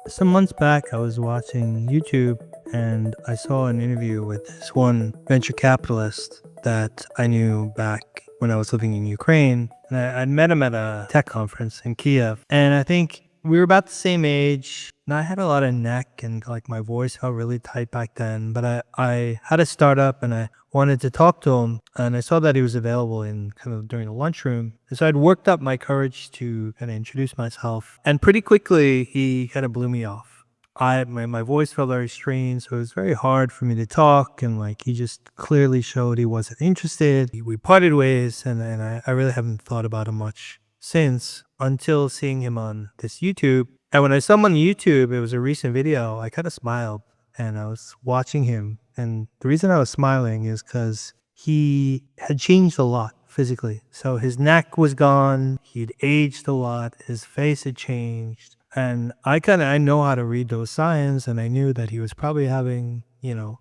Some months back, I was watching YouTube and I saw an interview with this one venture capitalist that I knew back when I was living in Ukraine. And I'd met him at a tech conference in Kiev. And I think we were about the same age. And I had a lot of neck and like my voice felt really tight back then. But I had a startup and I wanted to talk to him. And I saw that he was available in kind of during the lunchroom. And so I'd worked up my courage to kind of introduce myself. And pretty quickly, he kind of blew me off. My voice felt very strange, so it was very hard for me to talk, and like he just clearly showed he wasn't interested. We parted ways, and I really haven't thought about him much since until seeing him on this YouTube. And when I saw him on YouTube, it was a recent video, I kind of smiled and I was watching him. And the reason I was smiling is because he had changed a lot physically. So his neck was gone, he'd aged a lot, his face had changed. And I know how to read those signs, and I knew that he was probably having,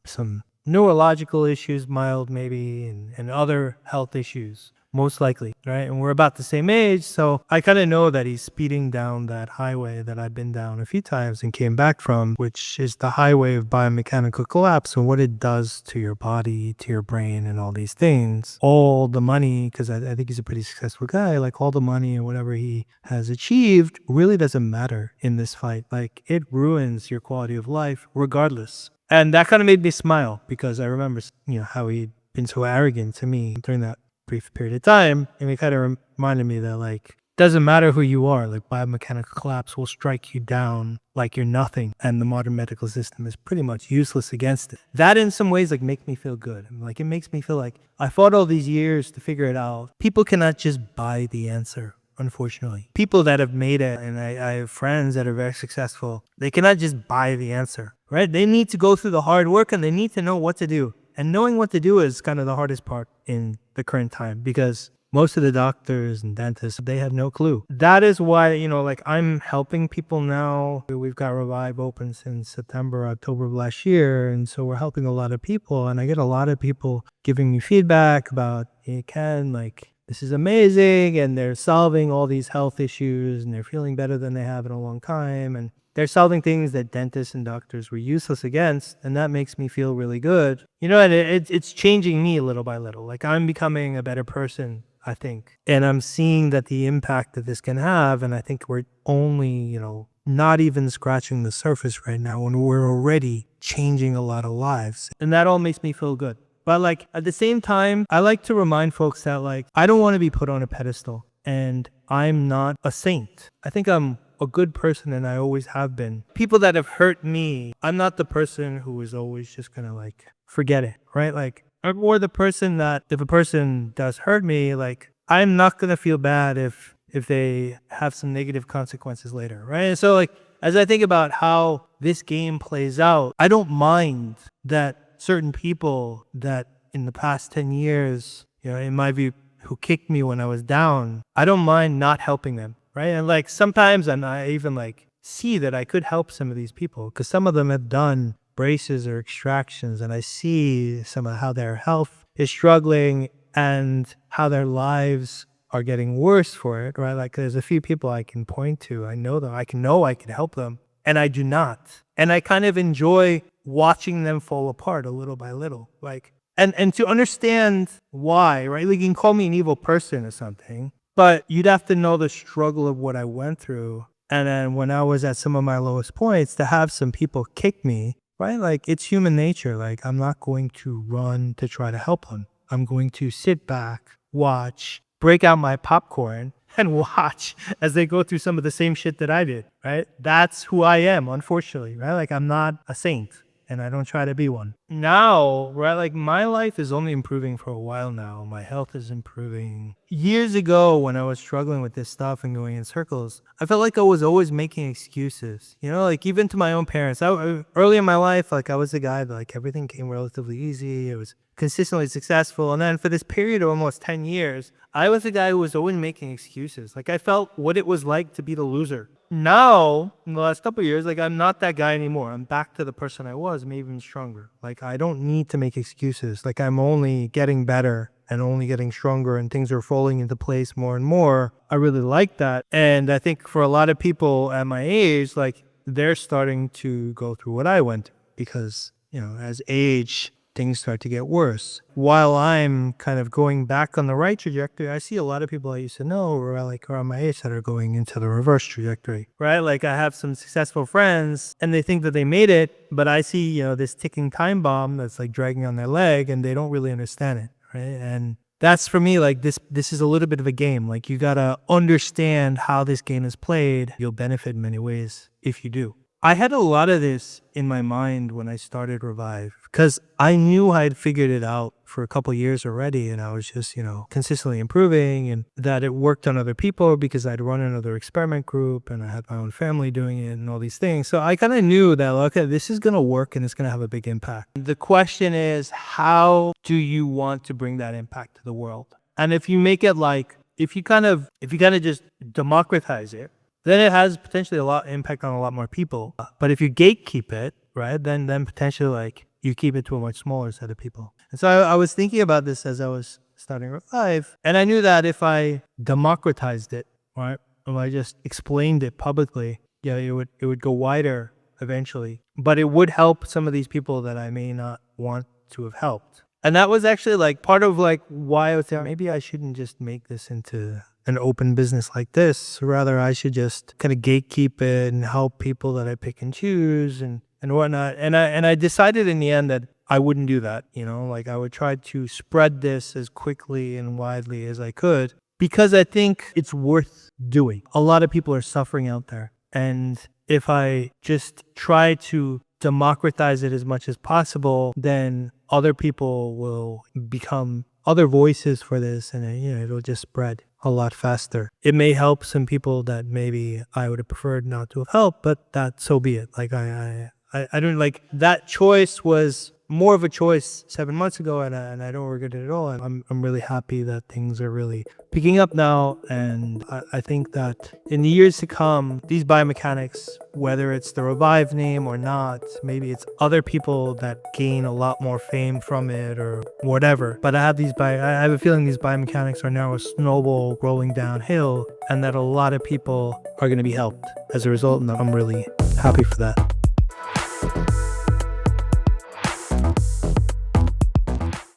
some neurological issues, mild maybe, and other health issues, most likely, right? And we're about the same age, so I kind of know that he's speeding down that highway that I've been down a few times and came back from, which is the highway of biomechanical collapse and what it does to your body, to your brain, and all these things. All the money, because I think he's a pretty successful guy, like all the money and whatever he has achieved really doesn't matter in this fight. Like it ruins your quality of life regardless. And that kind of made me smile because I remember, how he'd been so arrogant to me during that brief period of time, and it kind of reminded me that like doesn't matter who you are, like biomechanical collapse will strike you down like you're nothing, and the modern medical system is pretty much useless against it. That in some ways like make me feel good. Like it makes me feel like I fought all these years to figure it out. People cannot just buy the answer. Unfortunately, people that have made it, and I have friends that are very successful, they cannot just buy the answer, right? They need to go through the hard work and they need to know what to do. And knowing what to do is kind of the hardest part in the current time because most of the doctors and dentists, they have no clue. That is why, like I'm helping people now. We've got Reviv open since September, October of last year. And so we're helping a lot of people. And I get a lot of people giving me feedback about, hey, Ken, like this is amazing. And they're solving all these health issues and they're feeling better than they have in a long time. And they're solving things that dentists and doctors were useless against, and that makes me feel really good. And it's changing me little by little. Like I'm becoming a better person, I think. And I'm seeing that the impact that this can have, and I think we're only, not even scratching the surface right now, when we're already changing a lot of lives. And that all makes me feel good. But like at the same time, I like to remind folks that like I don't want to be put on a pedestal, and I'm not a saint. I think I'm a good person, and I always have been. People that have hurt me, I'm not the person who is always just gonna like forget it, right? Like, or the person that if a person does hurt me, like I'm not gonna feel bad if they have some negative consequences later, right? And so like as I think about how this game plays out, I don't mind that certain people that in the past 10 years, in my view, who kicked me when I was down, I don't mind not helping them. Right. And like sometimes I even like see that I could help some of these people because some of them have done braces or extractions, and I see some of how their health is struggling and how their lives are getting worse for it. Right. Like there's a few people I can point to. I know them. I can help them, and I do not. And I kind of enjoy watching them fall apart a little by little. Like and to understand why. Right. Like you can call me an evil person or something. But you'd have to know the struggle of what I went through. And then when I was at some of my lowest points, to have some people kick me, right? Like it's human nature. Like I'm not going to run to try to help them. I'm going to sit back, watch, break out my popcorn and watch as they go through some of the same shit that I did, right? That's who I am, unfortunately, right? Like I'm not a saint. And I don't try to be one. Now, right, like my life is only improving for a while now. My health is improving. Years ago, when I was struggling with this stuff and going in circles, I felt like I was always making excuses. Like even to my own parents. Early in my life, like I was a guy that like everything came relatively easy. It was consistently successful. And then for this period of almost 10 years, I was a guy who was always making excuses. Like I felt what it was like to be the loser. Now, in the last couple of years, like I'm not that guy anymore. I'm back to the person I was, maybe even stronger. Like I don't need to make excuses. Like I'm only getting better and only getting stronger, and things are falling into place more and more. I really like that. And I think for a lot of people at my age, like they're starting to go through what I went through because, as age, things start to get worse. While I'm kind of going back on the right trajectory, I see a lot of people I used to know who are like around my age that are going into the reverse trajectory, right? Like I have some successful friends and they think that they made it, but I see, this ticking time bomb that's like dragging on their leg and they don't really understand it, right? And that's for me, like this is a little bit of a game. Like you gotta understand how this game is played. You'll benefit in many ways if you do. I had a lot of this in my mind when I started Reviv because I knew I had figured it out for a couple years already, and I was just, consistently improving, and that it worked on other people because I'd run another experiment group and I had my own family doing it and all these things. So I kind of knew that, okay, this is going to work and it's going to have a big impact. The question is, how do you want to bring that impact to the world? And if you make it like, if you kind of just democratize it, then it has potentially a lot impact on a lot more people. But if you gatekeep it, right, then potentially like you keep it to a much smaller set of people. And so I was thinking about this as I was starting Reviv, and I knew that if I democratized it, right, if I just explained it publicly, it would go wider eventually. But it would help some of these people that I may not want to have helped. And that was actually like part of like why I was there. Maybe I shouldn't just make this into an open business like this. Rather, I should just kind of gatekeep it and help people that I pick and choose and whatnot. And I decided in the end that I wouldn't do that. Like I would try to spread this as quickly and widely as I could because I think it's worth doing. A lot of people are suffering out there. And if I just try to democratize it as much as possible, then other people will become other voices for this, and it'll just spread a lot faster. It may help some people that maybe I would have preferred not to have helped, but that so be it. Like I don't like that choice was more of a choice 7 months ago, and I don't regret it at all. I'm really happy that things are really picking up now, and I think that in the years to come, these biomechanics, whether it's the Reviv name or not, maybe it's other people that gain a lot more fame from it or whatever. But I have a feeling these biomechanics are now a snowball rolling downhill, and that a lot of people are going to be helped as a result, and I'm really happy for that.